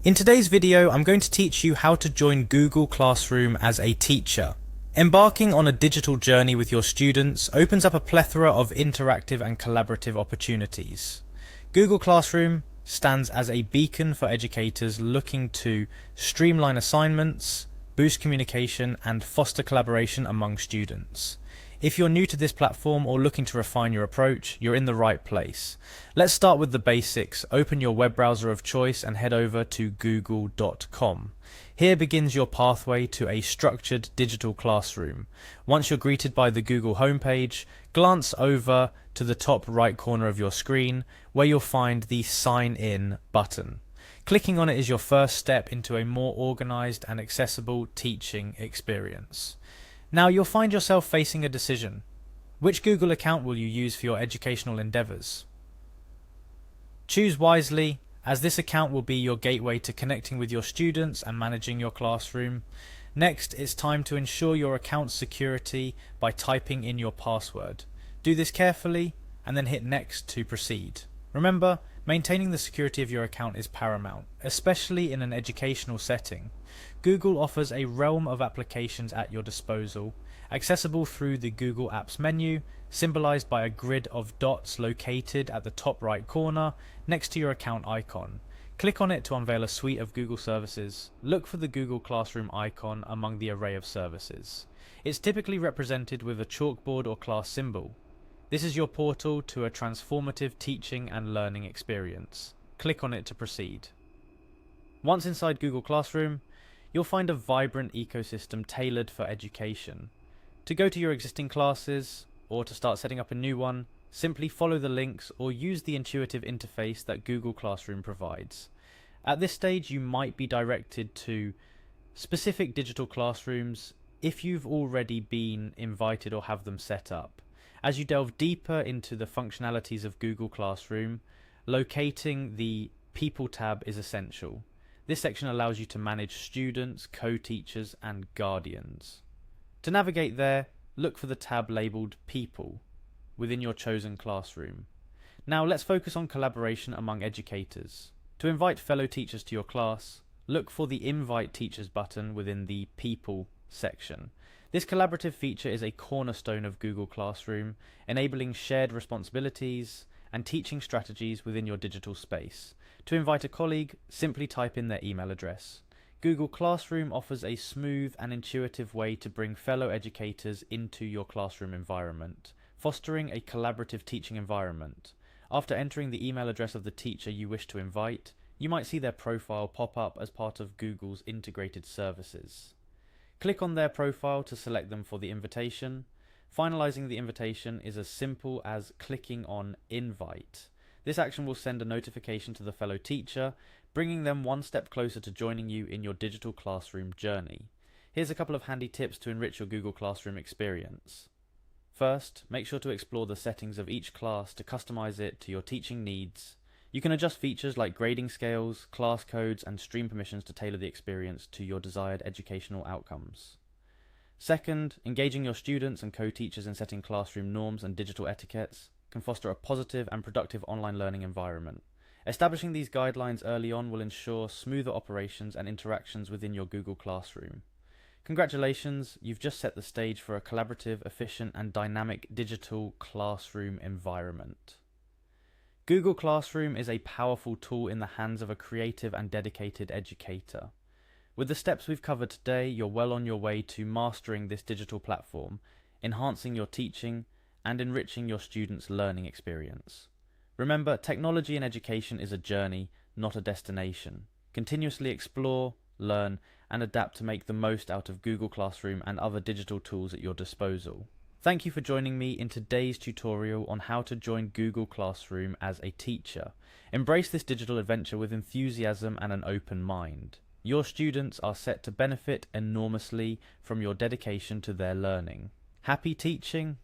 In today's video, I'm going to teach you how to join Google Classroom as a teacher. Embarking on a digital journey with your students opens up a plethora of interactive and collaborative opportunities. Google Classroom stands as a beacon for educators looking to streamline assignments, boost communication, and foster collaboration among students. If you're new to this platform or looking to refine your approach, you're in the right place. Let's start with the basics. Open your web browser of choice and head over to google.com. Here begins your pathway to a structured digital classroom. Once you're greeted by the Google homepage, glance over to the top right corner of your screen where you'll find the Sign In button. Clicking on it is your first step into a more organized and accessible teaching experience. Now you'll find yourself facing a decision. Which Google account will you use for your educational endeavors? Choose wisely, as this account will be your gateway to connecting with your students and managing your classroom. Next, it's time to ensure your account's security by typing in your password. Do this carefully and then hit Next to proceed. Remember, maintaining the security of your account is paramount, especially in an educational setting. Google offers a realm of applications at your disposal, accessible through the Google Apps menu, symbolized by a grid of dots located at the top right corner next to your account icon. Click on it to unveil a suite of Google services. Look for the Google Classroom icon among the array of services. It's typically represented with a chalkboard or class symbol. This is your portal to a transformative teaching and learning experience. Click on it to proceed. Once inside Google Classroom, you'll find a vibrant ecosystem tailored for education. To go to your existing classes, or to start setting up a new one, simply follow the links or use the intuitive interface that Google Classroom provides. At this stage, you might be directed to specific digital classrooms if you've already been invited or have them set up. As you delve deeper into the functionalities of Google Classroom, locating the People tab is essential. This section allows you to manage students, co-teachers, and guardians. To navigate there, look for the tab labelled People within your chosen classroom. Now let's focus on collaboration among educators. To invite fellow teachers to your class, look for the Invite Teachers button within the People section. This collaborative feature is a cornerstone of Google Classroom, enabling shared responsibilities and teaching strategies within your digital space. To invite a colleague, simply type in their email address. Google Classroom offers a smooth and intuitive way to bring fellow educators into your classroom environment, fostering a collaborative teaching environment. After entering the email address of the teacher you wish to invite, you might see their profile pop up as part of Google's integrated services. Click on their profile to select them for the invitation. Finalizing the invitation is as simple as clicking on Invite. This action will send a notification to the fellow teacher, bringing them one step closer to joining you in your digital classroom journey. Here's a couple of handy tips to enrich your Google Classroom experience. First, make sure to explore the settings of each class to customize it to your teaching needs. You can adjust features like grading scales, class codes, and stream permissions to tailor the experience to your desired educational outcomes. Second, engaging your students and co-teachers in setting classroom norms and digital etiquettes can foster a positive and productive online learning environment. Establishing these guidelines early on will ensure smoother operations and interactions within your Google Classroom. Congratulations, you've just set the stage for a collaborative, efficient, and dynamic digital classroom environment. Google Classroom is a powerful tool in the hands of a creative and dedicated educator. With the steps we've covered today, you're well on your way to mastering this digital platform, enhancing your teaching, and enriching your students' learning experience. Remember, technology in education is a journey, not a destination. Continuously explore, learn, and adapt to make the most out of Google Classroom and other digital tools at your disposal. Thank you for joining me in today's tutorial on how to join Google Classroom as a teacher. Embrace this digital adventure with enthusiasm and an open mind. Your students are set to benefit enormously from your dedication to their learning. Happy teaching!